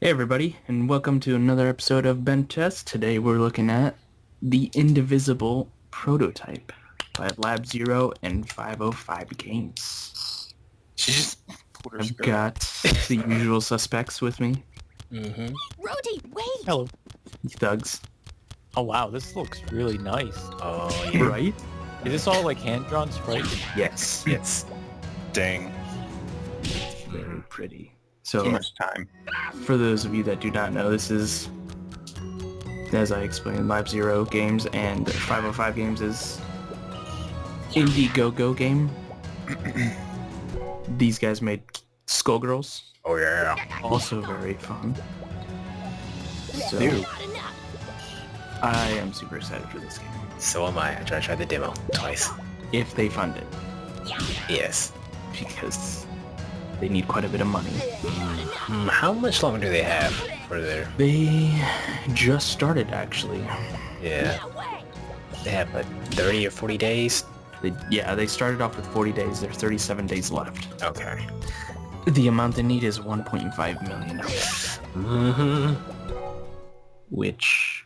Hey everybody, and welcome to another episode of Ben Test. Today we're looking at the Indivisible Prototype by Lab Zero and 505 Games. She just pulled her I've skirt. got the usual suspects with me, Mm-hmm. Rody, wait! Hello. you thugs. Oh wow, this looks really nice. Oh, yeah. Right? Is this all like hand-drawn sprites? Yes. Yes. Dang. Very pretty. Too So, much time. for those of you that do not know, this is, as I explained, Lab Zero Games, and 505 Games is Indiegogo game. These guys made Skullgirls, Oh, yeah. also very fun. So, Dude. Not enough. I am super excited for this game. So am I. I tried the demo twice. If they fund it, Yes. because they need quite a bit of money. How much longer do they have for their... They just started, actually. Yeah. No way! They have, like, 30 or 40 days? They started off with 40 days. There's 37 days left. Okay. The amount they need is 1.5 million, Mm-hmm. which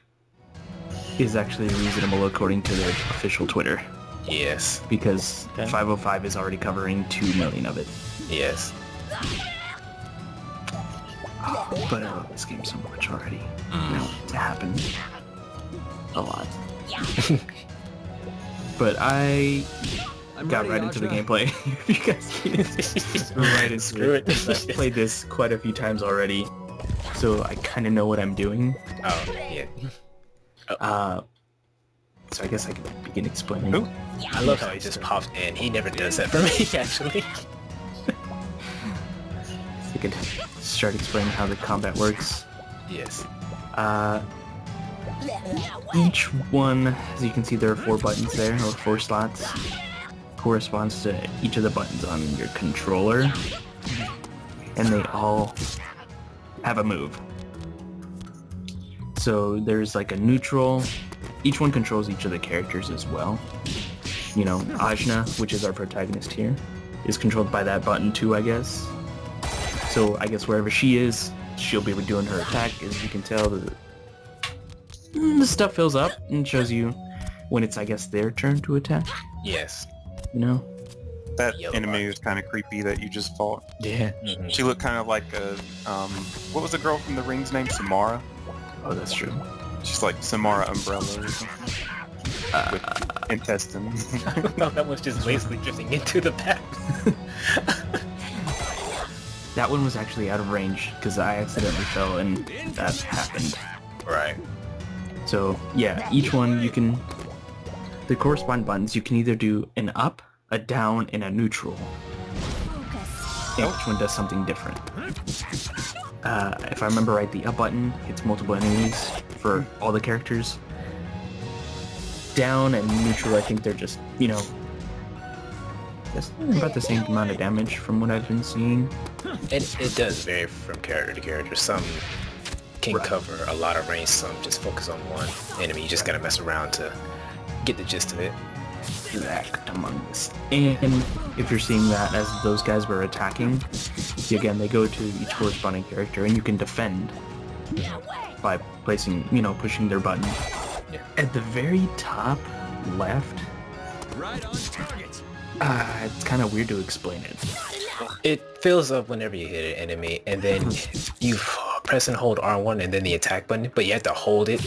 is actually reasonable according to their official Twitter, Yes. because Okay. 505 is already covering 2 million of it. Yes. But I love this game so much already. Mm. Now it happened a lot. But I got right into the gameplay. You guys can right into Screw it. I've played this quite a few times already, so I kind of know what I'm doing. Oh, yeah. So I guess I can begin explaining. Who? I love how he just popped in. He never does that for me, actually. I could start explaining how the combat works. Yes. Each one, as you can see, there are 4 buttons there, or 4 slots, corresponds to each of the buttons on your controller, and they all have a move. So there's like a neutral. Each one controls each of the characters as well. You know, Ajna, which is our protagonist here, is controlled by that button too, I guess. So I guess wherever she is, she'll be doing her attack. As you can tell, the stuff fills up and shows you when it's, I guess, their turn to attack. Yes. You know? That Yellow enemy bar. was kind of creepy that you just fought. Yeah. Mm-hmm. She looked kind of like a, what was the girl from the Rings name? Samara? Oh, that's true. She's like Samara Umbrella or something. With intestines. No, that was just basically drifting into the path. That one was actually out of range because I accidentally fell and that happened. Right. So yeah, each one you can, the corresponding buttons, you can either do an up, a down, and a neutral. And each one does something different. If I remember right, the up button hits multiple enemies for all the characters. Down and neutral, I think they're just, you know, that's about the same amount of damage from what I've been seeing. It does vary from character to character. Some can Right. cover a lot of range, some just focus on one enemy. You just gotta mess around to get the gist of it. Exact among us. And if you're seeing that as those guys were attacking, again, they go to each corresponding character and you can defend by placing, you know, pushing their button. Yeah. At the very top left, Right on target. it's kind of weird to explain it. It fills up whenever you hit an enemy, and then you press and hold R1 and then the attack button, but you have to hold it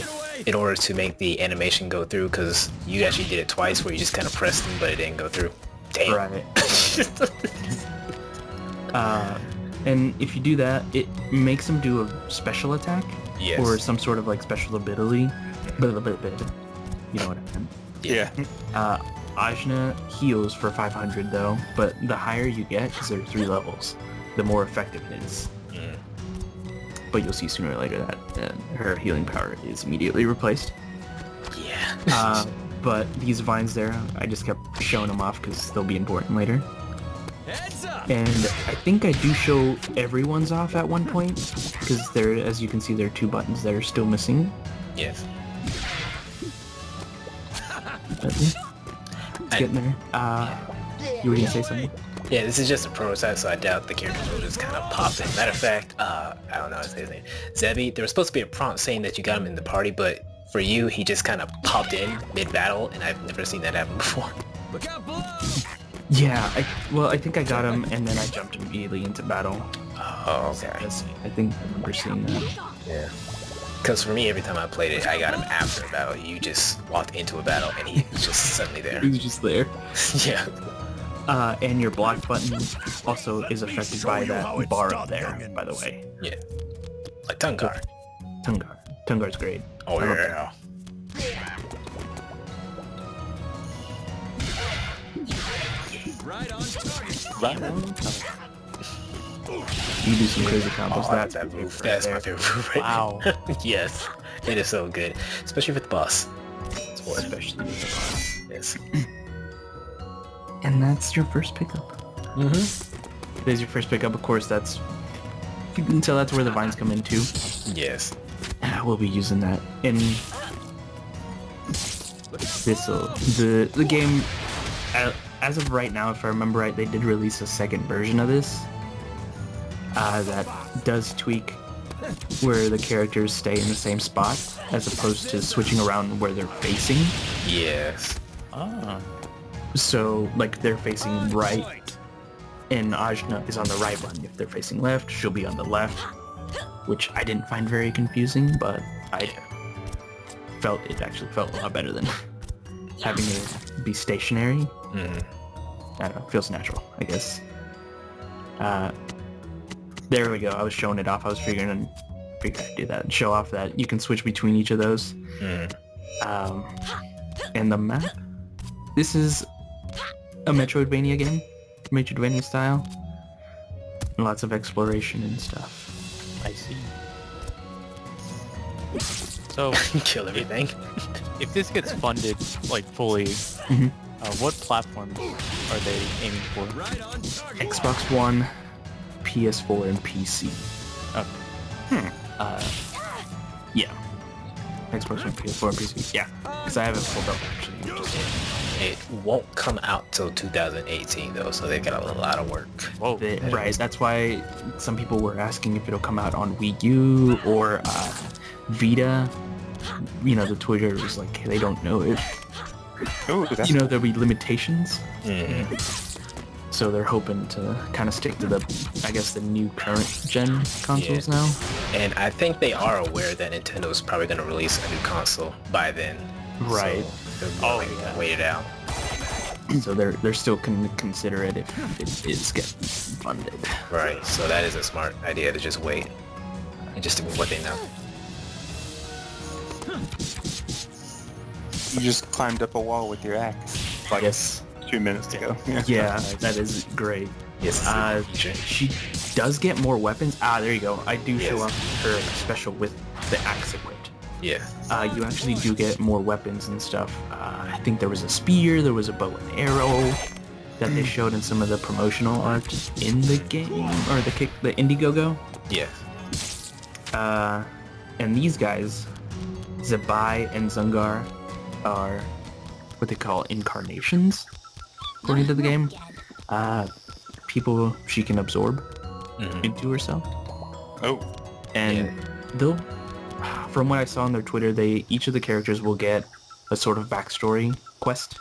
in order to make the animation go through, because you actually did it twice where you just kind of pressed them, but it didn't go through. Damn. Right. And if you do that, it makes them do a special attack Yes. or some sort of like special ability. You know what I mean? Yeah. Ajna heals for 500 though, but the higher you get, because there are 3 levels, the more effective it is. Mm. But you'll see sooner or later that her healing power is immediately replaced. Yeah. But these vines there, I just kept showing them off because they'll be important later. Heads up. And I think I do show everyone's off at one point, because there, as you can see, there are 2 buttons that are still missing. Yes. But yeah, it's getting there. You were gonna say something? Yeah, this is just a prototype, so I doubt the characters will just kind of pop in. Matter of fact, I don't know how to say his name. Zebby, there was supposed to be a prompt saying that you got him in the party, but for you, he just kind of popped in mid-battle, and I've never seen that happen before. Look out below! Yeah, I think I got him, and then I jumped immediately into battle. Oh, okay. I think I remember seeing that. Yeah. Because for me, every time I played it, I got him after a battle. You just walked into a battle, and he was just suddenly there. He was just there. Yeah. And your block button also is affected by that bar up there, by the way. Yeah. Like Tungar. Tungar's great. Oh, I love yeah. Right on target. Right on. You do some crazy combos. Oh, That's that my move. favorite That's right my there. favorite move right Wow. there. Yes. It is so good. Especially with the boss. Especially with the boss. Yes. And that's your first pickup. Mm-hmm. There's your first pickup. Of course, that's... You can tell that's where the vines come in too. Yes. We'll be using that. And this'll... The game... As of right now, if I remember right, they did release a second version of this. That does tweak where the characters stay in the same spot as opposed to switching around where they're facing. Yes. Ah. So, like, they're facing right, and Ajna is on the right button. If they're facing left, she'll be on the left, which I didn't find very confusing, but I felt it actually felt a lot better than having it be stationary. I don't know, feels natural, I guess. There we go. I was showing it off. I was figuring I'd do that. Show off that you can switch between each of those. And the map. This is a Metroidvania game, Metroidvania style. Lots of exploration and stuff. I see. So, Kill everything. if this gets funded like fully, what platforms are they aiming for? Right on target. Xbox One, PS4, and PC. Yeah. Xbox One, PS4, and PC. Yeah, because I haven't pulled up actually. It won't come out till 2018 though, so they got a lot of work. Whoa. Right, that's why some people were asking if it'll come out on Wii U or Vita. You know, the Twitter was like, they don't know if, Ooh, that's you know, there'll be limitations. So they're hoping to kind of stick to the, I guess, the new current gen consoles now. And I think they are aware that Nintendo's probably going to release a new console by then. Right. So they're gonna wait it out. So they're still can consider it if it is getting funded. Right. So that is a smart idea to just wait and just do what they know. you just climbed up a wall with your axe like Yes. 2 minutes ago. Yeah, that is great. Yes. She does get more weapons. There you go. I do show Yes. off her special with the axe equipped. Yeah. You actually do get more weapons and stuff. I think there was a spear, there was a bow and arrow that they showed in some of the promotional art in the game, or the Indiegogo. Yeah. And these guys, Zabai and Zungar, are what they call Incarnations, according to the game. People she can absorb into herself. Oh, And they'll, from what I saw on their Twitter, each of the characters will get a sort of backstory quest.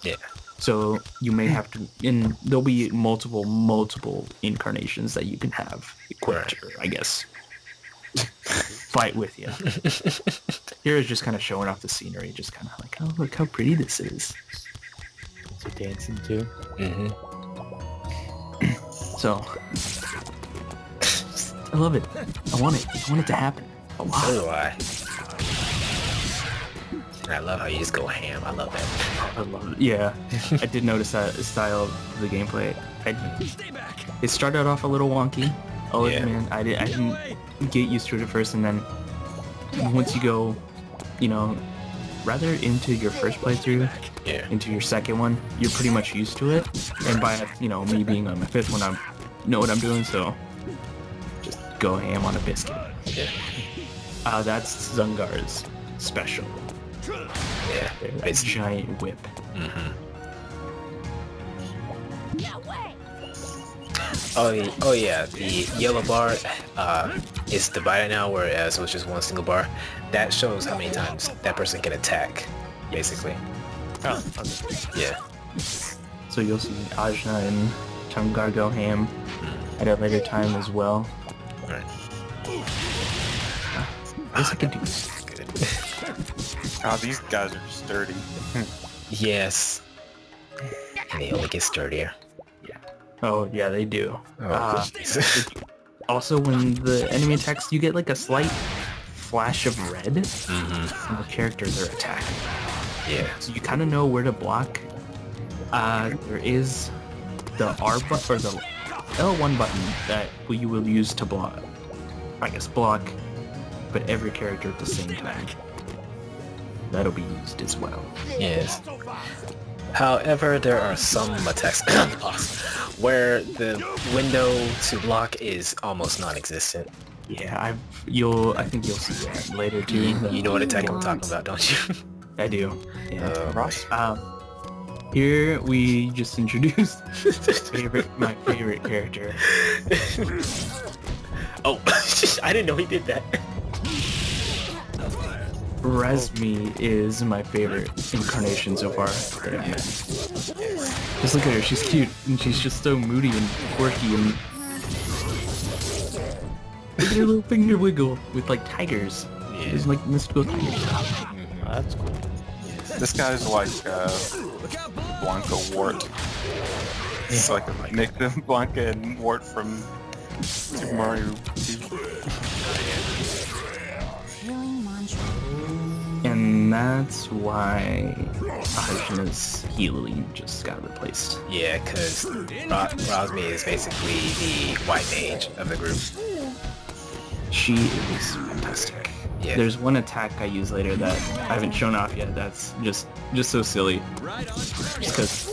Yeah. So you may have to, and there'll be multiple incarnations that you can have equipped, or, I guess, fight with you. Here is just kind of showing off the scenery, just kind of like, oh, look how pretty this is. So dancing too. So, I love it. I want it. I want it to happen a lot. So do I. And I love how you just go ham. I love that. I love it. Yeah, I did notice that style of the gameplay. Stay back. It started off a little wonky. Oh Yeah. man, I didn't get used to it at first, and then once you go, you know, rather into your first playthrough, into your second one, you're pretty much used to it. And by, you know, me being on my fifth one, I know what I'm doing, so just go ham on a biscuit. Yeah. That's Zungar's special. Yeah. That giant whip. Oh yeah, the yellow bar is divided now, whereas it was just one single bar. That shows how many times that person can attack, basically. Oh, okay. Yeah. So you'll see Ajna and Chungar go ham at a later time as well. Alright. Guess I could do this. Good. Oh, these guys are sturdy. Yes. And they only get sturdier. Oh yeah, they do. Oh, jeez. Also, when the enemy attacks, you get like a slight flash of red when the characters are attacking. Yeah. So you kind of know where to block. There is the R button or the L1 button that you will use to block. I guess block, but every character at the same time. That'll be used as well. Yes. However, there are some attacks on the boss where the window to block is almost non-existent. Yeah, I think you'll see that later too. You know what attack I'm talking about, don't you? I do. Yeah. Ross? Here we just introduced my favorite character. Oh, I didn't know he did that. Resmi is my favorite incarnation so far that I've met. Just look at her, she's cute, and she's just so moody and quirky, and look at her little finger wiggle with like tigers. Yeah. It's like mystical tiger stuff. Oh, that's cool. This guy's like Blanca Wart. It's like a mix of Blanca and Wart from Super Mario 2. And that's why Ajna's healing just got replaced. Yeah, because Rosmi is basically the white mage of the group. She is fantastic. Yeah. There's one attack I use later that I haven't shown off yet. That's just so silly. Just because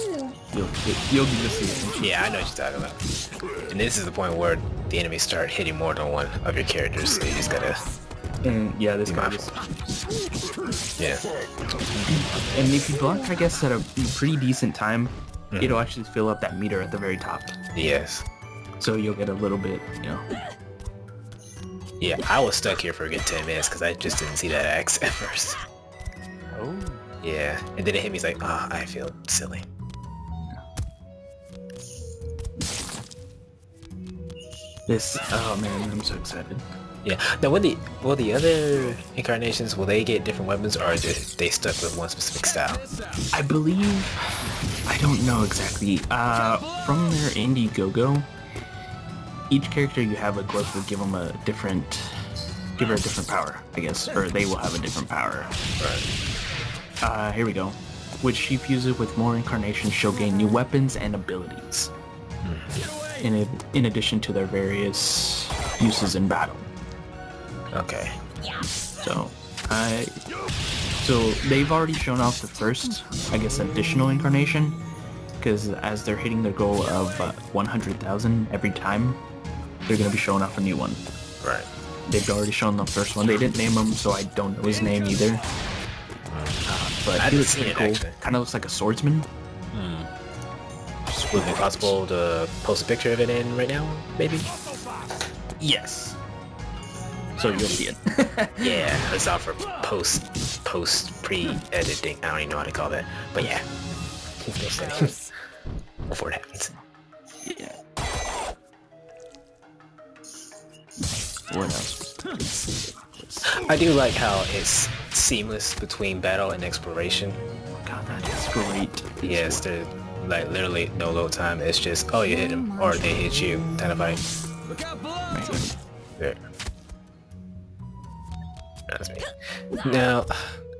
you'll just see it. Yeah, I know what you're talking about. And this is the point where the enemies start hitting more than one of your characters, so you just gotta... And yeah, this guy Be just... Yeah. And if you block, I guess, at a pretty decent time, it'll actually fill up that meter at the very top. Yes. So you'll get a little bit, you know. Yeah, I was stuck here for a good 10 minutes because I just didn't see that axe at first. Oh. Yeah, and then it hit me, it's like, I feel silly. This, oh man, I'm so excited. Yeah. Now, will the other incarnations, will they get different weapons, or are they stuck with one specific style? I believe, I don't know exactly. From their Indiegogo, each character you have equipped will give them a different power, I guess, or they will have a different power. Right. Here we go. Which she fuses with more incarnations, she'll gain new weapons and abilities. In addition to their various uses in battle. Okay. So they've already shown off the first, I guess, additional incarnation, because as they're hitting their goal of 100,000 every time, they're going to be showing off a new one. Right. They've already shown the first one. They didn't name him, so I don't know his name either. But I he haven't looks seen pretty it, cool. actually. Kind of looks like a swordsman. Would it be possible to post a picture of it in right now, maybe? Yes. So you'll see it. Yeah, it's out for post pre-editing. I don't even know how to call that, but yeah. Before it happens. Yeah. What else? I do like how it's seamless between battle and exploration. God, that is great. Yes, there's like literally no load time. It's just, oh, you hit him, or they hit you, kind of fight. Look out below! Right. There. That's me. Now,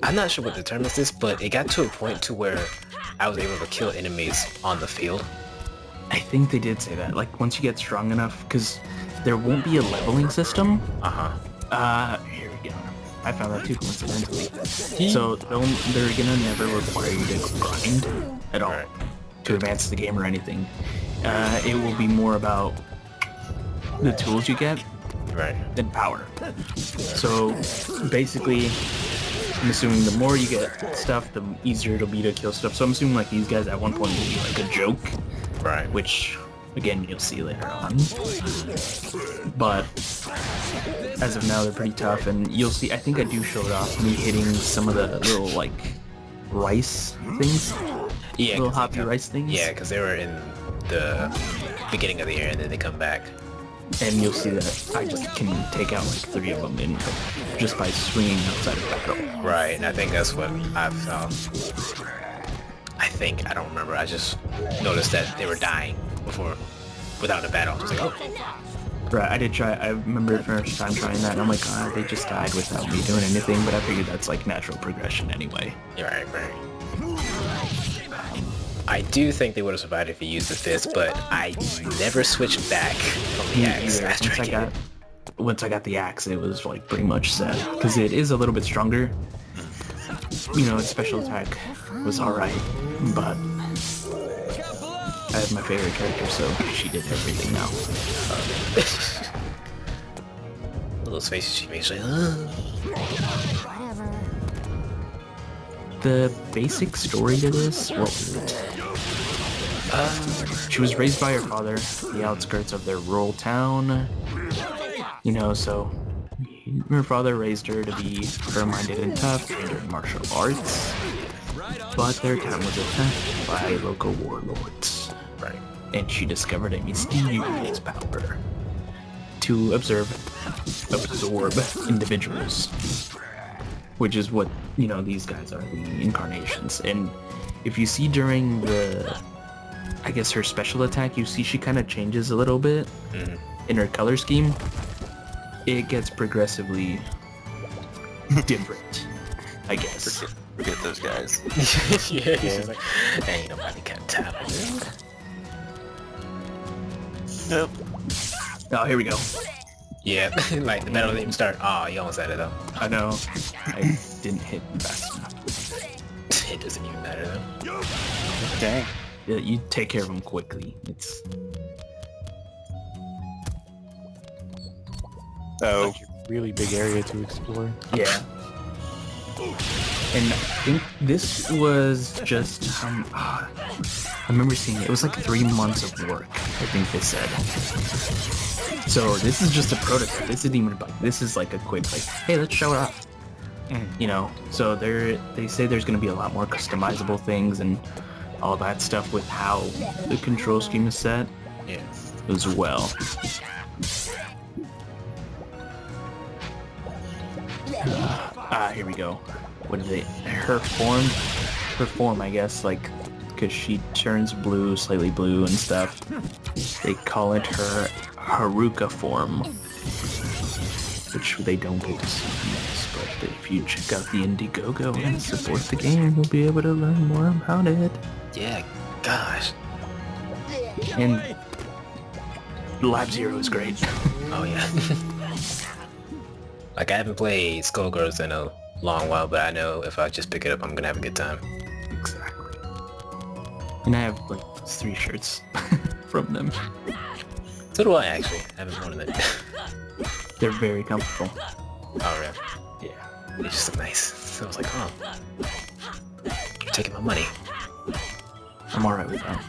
I'm not sure what determines this, but it got to a point to where I was able to kill enemies on the field. I think they did say that. Like, once you get strong enough, because there won't be a leveling system. Here we go. I found that too coincidentally. So they're gonna never require you to grind at all to advance the game or anything. It will be more about the tools you get than power. So basically, I'm assuming the more you get stuff, the easier it'll be to kill stuff. So I'm assuming like these guys at one point will be like a joke. Right. Which again, you'll see later on. But as of now, they're pretty tough, and you'll see, I think I do show it off, me hitting some of the little, like, rice things. Yeah, Little hoppy rice things. Yeah, because they were in the beginning of the year and then they come back. And you'll see that I just can take out like 3 of them in just by swinging outside of battle. Right, and I think that's what I've found. I don't remember. I just noticed that they were dying without a battle. I was like, oh. Right, I did try. I remember the first time trying that, and I'm like, they just died without me doing anything. But I figured that's like natural progression anyway. Right. I do think they would have survived if you used the fist, but I never switched back from the axe. Once I got the axe, it was like pretty much set because it is a little bit stronger. You know, its special attack was alright, but I have my favorite character, so she did everything now. Those faces she makes, like, The basic story to this, what was it? She was raised by her father, the outskirts of their rural town. You know, so her father raised her to be fair-minded and tough, trained her in martial arts, but their town was attacked by local warlords. right. And she discovered a mysterious power to absorb individuals, which is what, you know, these guys are, the Incarnations. And if you see during the, I guess her special attack, you see she kind of changes a little bit in her color scheme. It gets progressively different, I guess. Forget those guys. Yeah, she's like, ain't nobody got time for this. Nope. Oh, here we go. Yeah, like the battle didn't even start. Oh, you almost had it though. I know. I didn't hit fast enough. It doesn't even matter though. Dang. Yeah, you take care of them quickly. It's Oh. Really big area to explore. yeah. And I think this was just I remember seeing it. It was like 3 months of work, I think they said. So this is just a prototype. This isn't even a bug. This is like a quick, like, hey, let's show it off. You know, so they say there's going to be a lot more customizable things and all that stuff with how the control scheme is set as well. Here we go. What is it? Her form, I guess, like, because she turns blue, slightly blue and stuff. They call it her Haruka form, which they don't get to see in this, but if you check out the Indiegogo and support the game, you'll be able to learn more about it. Yeah, gosh. And Lab Zero is great. Oh yeah. Like, I haven't played Skullgirls in a long while, but I know if I just pick it up, I'm gonna have a good time. Exactly. And I have like 3 shirts from them. So do I, actually. I haven't worn them. They're very comfortable. Oh, really? Yeah. They just look nice. So I was like, oh. You're taking my money. I'm alright with that.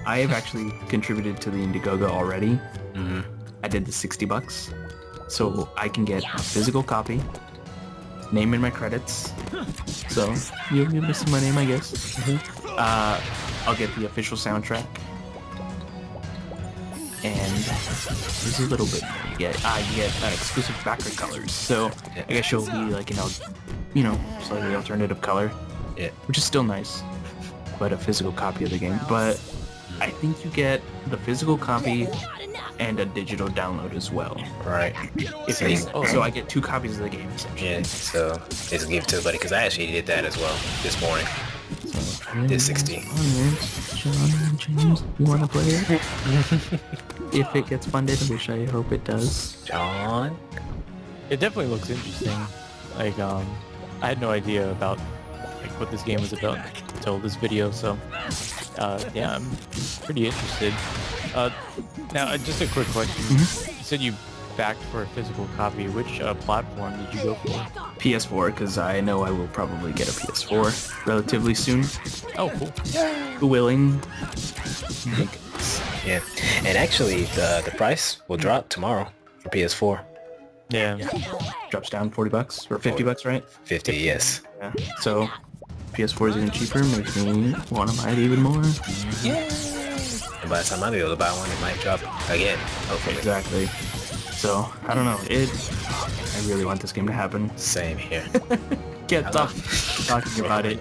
I have actually contributed to the Indiegogo already. I did the $60, so I can get a physical copy, name in my credits, so you'll be able to see my name, I guess. I'll get the official soundtrack, and there's a little bit more you get. You get exclusive backer colors, so I guess you'll be like, you know, slightly alternative color, which is still nice, but a physical copy of the game. But I think you get the physical copy and a digital download as well. Right. So I get 2 copies of the game, essentially. Yeah, so it's a gift to a buddy, because I actually did that as well this morning. Did 60. John and James, you want to play it? If it gets funded, which I hope it does. John? It definitely looks interesting. Like, I had no idea about like what this game was about until this video, so yeah, I'm pretty interested. Now, just a quick question. You said you backed for a physical copy. Which platform did you go for? PS4, because I know I will probably get a PS4 relatively soon. Oh, cool. Willing. Like, Yeah, and actually the price will drop tomorrow for PS4. Yeah. Drops down $40 or $50, right? 50, yes. Yeah. So PS4 is even cheaper, makes me want to buy it even more. And by the time I'm able to buy one, it might drop again, hopefully. Exactly. So I don't know. I really want this game to happen. Same here. Can't stop talking about it.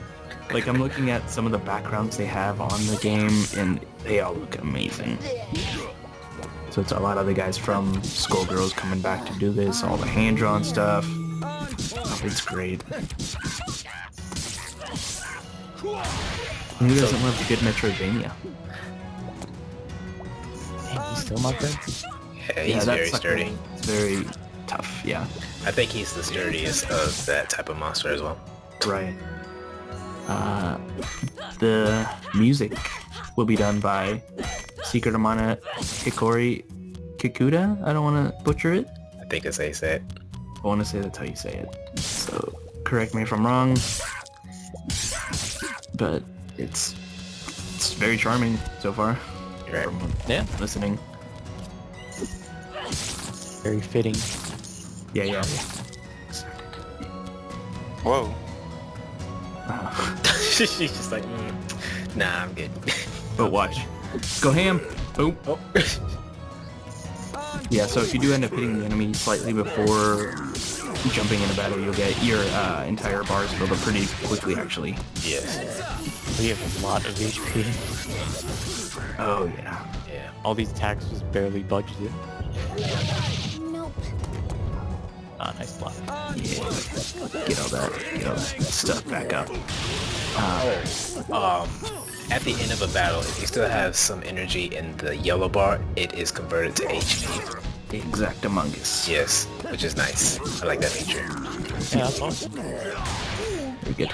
Like, I'm looking at some of the backgrounds they have on the game, and they all look amazing. So it's a lot of the guys from Skullgirls coming back to do this, all the hand-drawn stuff. Oh, it's great. And who doesn't love a good Metroidvania? Damn, he's still not there? Yeah, he's very like sturdy. It's very tough, yeah. I think he's the sturdiest of that type of monster as well. Right. The music will be done by Secret Amana Hikori Kikuta. I don't want to butcher it. I think it's how you say it. I want to say that's how you say it. So correct me if I'm wrong. But it's very charming so far. Right. From Yeah. listening. Very fitting. Yeah. Whoa. She's just like, nah, I'm good. But watch. Go ham. Boom. Oh. Yeah, so if you do end up hitting the enemy slightly before jumping into battle, you'll get your entire bars filled up pretty quickly, actually. Yes. We have a lot of HP. Oh, yeah. Yeah. All these attacks was barely budgeted. Nope. Ah, nice block. Yeah. Get all that stuff back up. At the end of a battle, if you still have some energy in the yellow bar, it is converted to HP. Exactamungus. Yes, which is nice. I like that feature. Yeah, that's awesome. Very good.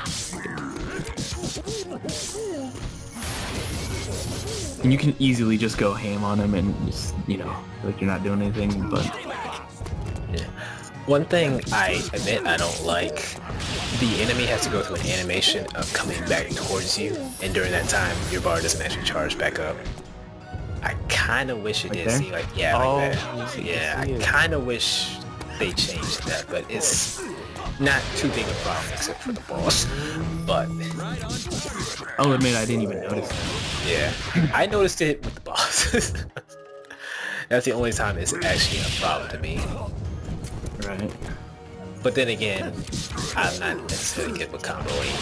And you can easily just go ham on him and just, like you're not doing anything, but... Yeah. One thing I admit I don't like, the enemy has to go through an animation of coming back towards you, and during that time, your bar doesn't actually charge back up. I kind of wish it Like did there? see like, yeah, Oh, like you that. see- Yeah, you I see it. kind of wish they changed that, but it's not too big a problem except for the boss. But, I'll admit I didn't even notice that. yeah, I noticed it with the boss. That's the only time it's actually a problem to me. Right. But then again, I'm not necessarily good with comboing,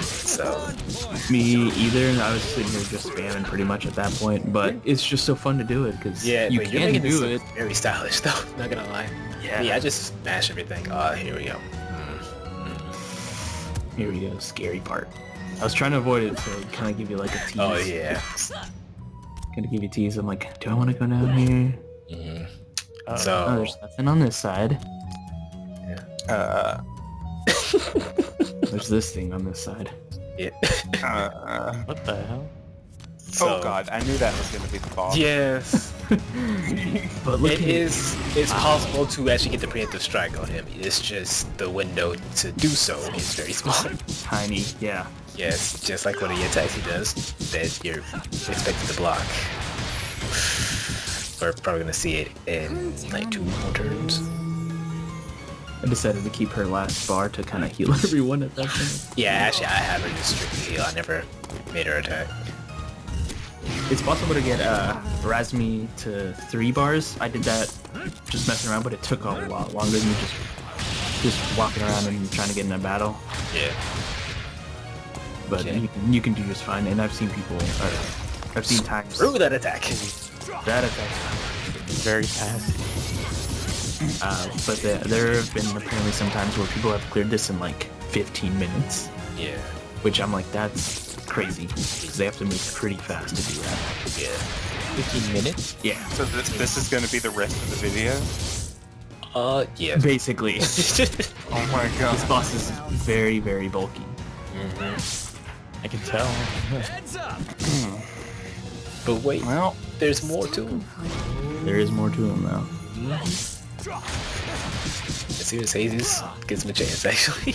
so Me either. I was sitting here just spamming pretty much at that point, but it's just so fun to do it because yeah, you but you're can making this do look it. very stylish though. Not gonna lie. Yeah. Yeah, I just smash everything. Oh, here we go. Here we go, scary part. I was trying to avoid it to kind of give you like a tease. Oh yeah. Kind of give you a tease. I'm like, do I want to go down here? Oh, So there's nothing on this side. Uh, There's this thing on this side. yeah. What the hell? oh god, I knew that was gonna be the boss. Yes. But look It at is. It's possible to actually get the preemptive strike on him. It's just the window to do so is very small. Tiny. Yeah. Yes, just like one of your attacks he does that you're expected to block. We're probably gonna see it in like 2 more turns. I decided to keep her last bar to kind of heal everyone at that point. Yeah, actually, I have her just strictly heal. I never made her attack. It's possible to get Razmi to 3 bars. I did that just messing around, but it took a lot longer than just walking around and trying to get in a battle. Yeah. But Okay. you can do just fine, and I've seen people, I've seen times Through that attack. that attack. Very fast. But there have been apparently some times where people have cleared this in like 15 minutes, Yeah. which I'm like, that's crazy, because they have to move pretty fast to do that. Yeah. 15 minutes? Yeah, So this is gonna be the rest of the video? Yeah. basically. Oh my god. This boss is very, very bulky. I can tell. Heads up! But wait, Well, there's more to him. There is more to him though. As soon as Hades gives him a chance, actually.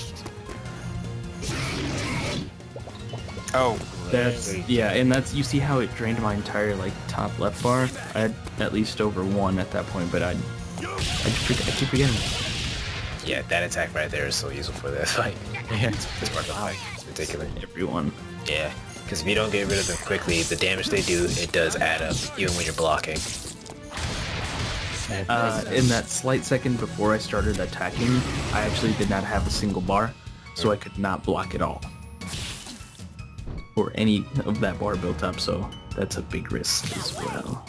oh, That's yeah, and that's you see how it drained my entire like top left bar. I had at least over 1 at that point, but I keep forgetting. Yeah, that attack right there is so useful for that fight. Yeah. This part of the fight is ridiculous. Everyone. Yeah, because if you don't get rid of them quickly, the damage they do, it does add up, even when you're blocking. In that slight second before I started attacking, I actually did not have a single bar, so I could not block at all. Or any of that bar built up, so that's a big risk as well.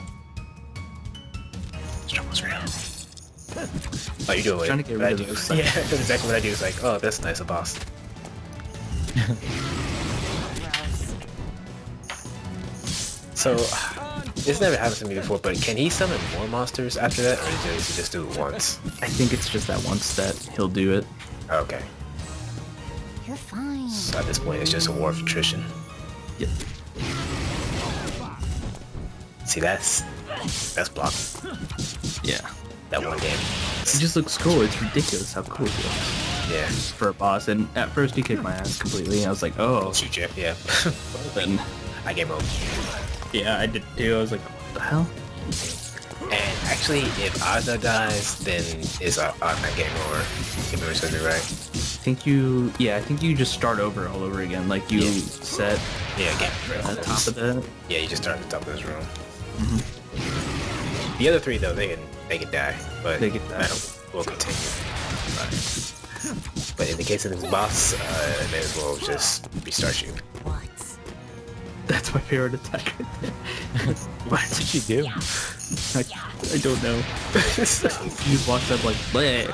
Oh, you're doing Trying to get rid of those. Yeah, that's exactly what I do. It's like, oh, that's nice, a boss. So, this never happened to me before, but can he summon more monsters after that, or does he just do it once? I think it's just that once that he'll do it. Okay. You're fine. So at this point, it's just a war of attrition. Yep. See, that's block. Yeah. That one game. It just looks cool. It's ridiculous how cool it looks Yeah. for a boss. And at first he kicked my ass completely. And I was like, oh, Shoot you. Yeah. then I game over. yeah, I did too. I was like, what the hell? And actually, if Azza dies, then it's not game over. If I said it right. I think you just start over all over again. Like you set Yeah, game over. on top of that. Yeah, you just start at the top of this room. Mm-hmm. The other three, though, they can die, but They can die. battle will continue. But in the case of this boss, they may as well just restart you. What? That's my favorite attack right there. What did she do? I don't know. She just walks up like, bleh.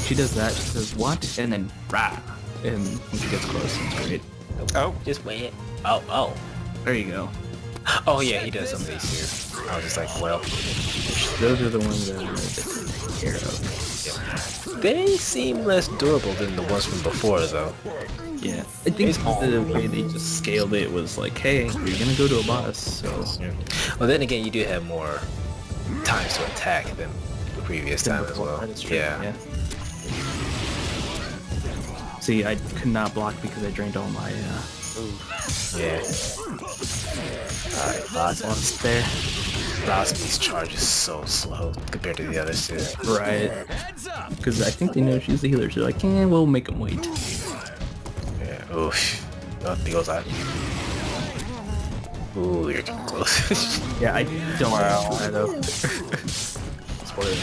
She does that, she says, what? And then, rah. And when she gets close, it's great. Oh, Just wait. Oh. There you go. Oh, yeah, he does some of these too. I was just like, well, Those are the ones that are difficult to take care of. they seem less durable than the ones from before, though. Yeah. I think the way they just scaled it was like, hey, you're gonna go to a boss, so... Well, then again, you do have more times to attack than the previous time as well. That is true, Yeah. See, I could not block because I drained all my, Yeah. Alright, boss there. Rosby's charge is so slow compared to the others too. right. Because I think they know she's the healer, so they're like, we'll make them wait. Yeah. Oof. Oh, he goes out. Ooh, you're getting close. Yeah, I don't Wow. know though. Spoiler.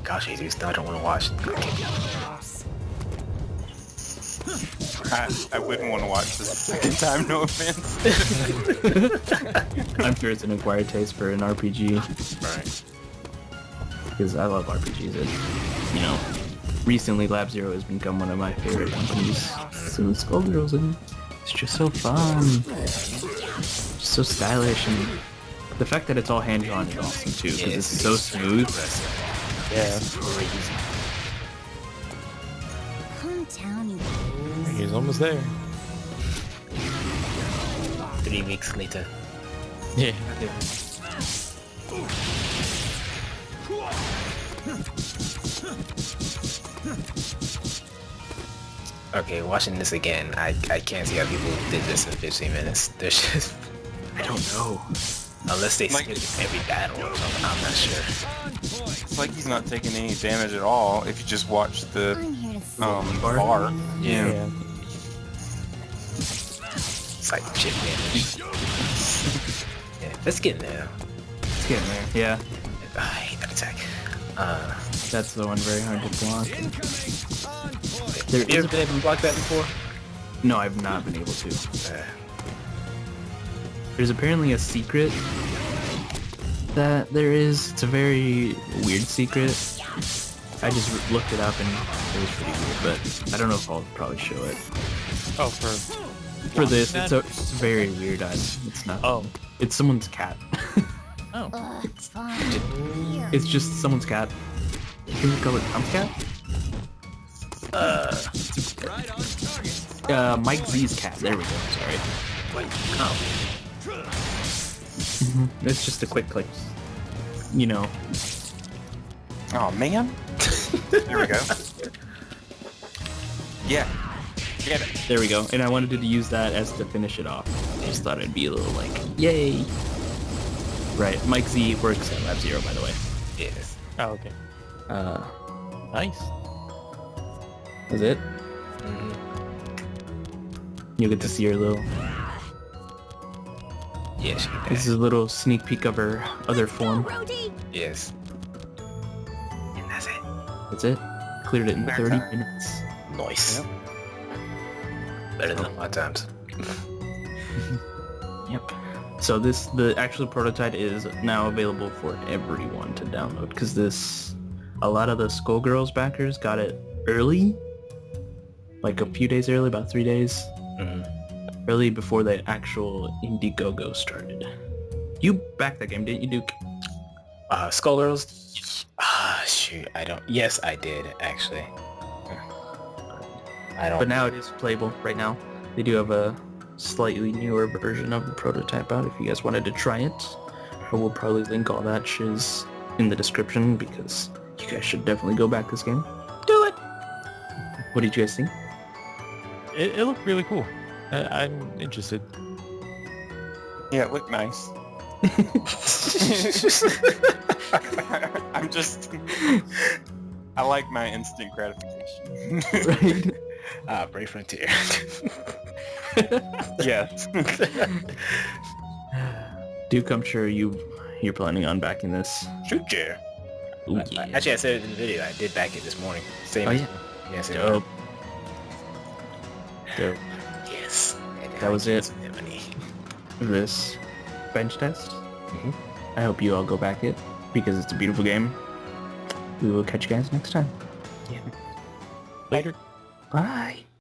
Gosh, Jesus, I don't want to watch. I wouldn't want to watch this a second time, no offense. I'm sure it's an acquired taste for an RPG, Right. because I love RPGs. And, you know, recently Lab Zero has become one of my favorite companies. So Skullgirls, and it's just so fun. Just so stylish, and the fact that it's all hand-drawn is awesome too, because it's so smooth. Yeah. Calm down, you guys. He's almost there. 3 weeks later. Yeah. Okay, watching this again, I can't see how people did this in 15 minutes. There's just... I don't know. Unless they Like- skipped every battle or something, I'm not sure. It's like he's not taking any damage at all if you just watch the I'm here to see. bar. Yeah. It's like chip damage. Yeah, let's get in there. It's getting there. Yeah, I hate that attack. that's the one very hard to block. There Have you is ever been able to block that before? no, I've not been able to. Uh, There's apparently a secret that there is. It's a very weird secret. I just looked it up and it was pretty weird, but I don't know if I'll probably show it. Oh, For this, it's very weird. It's not. Oh. It's someone's cat. Oh. Ugh, it's fine. Here. It's just someone's cat. Can you call it Tom's cat? Right on target. Mike Z's cat. There we go. Sorry. wait, oh. It's just a quick click. You know. Oh man. There we go. Yeah, Get it. There we go. And I wanted to use that as to finish it off. I just thought it'd be a little like, yay. Right. Mike Z works at Lab Zero, by the way. Yes. Oh, okay. Nice. That's it. You'll get to see her little... Yes. This is a little sneak peek of her other form. Yes. And that's it. That's it. Cleared it in 30 minutes. Nice. Yep. Better than a lot of times. Yep. So the actual prototype is now available for everyone to download because a lot of the Skullgirls backers got it early, like a few days early, about 3 days early before the actual Indiegogo started. You backed that game, didn't you, Duke? Skullgirls? Shoot, I don't. Yes, I did actually. I don't. But now it is playable right now. They do have a slightly newer version of the prototype out if you guys wanted to try it. But we'll probably link all that shiz in the description because you guys should definitely go back this game. Do it! What did you guys think? It looked really cool. I'm interested. Yeah, it looked nice. I'm just... I like my instant gratification. Right? Brave Frontier. Yes. Duke, I'm sure you're planning on backing this. Shoot, yeah. Ooh, Actually, I said it in the video. I did back it this morning. Same. Oh, as yeah. Yeah, same. Dope. Dope. Yes. That was it. Money. This bench test. I hope you all go back it because it's a beautiful game. We will catch you guys next time. Later. Bye.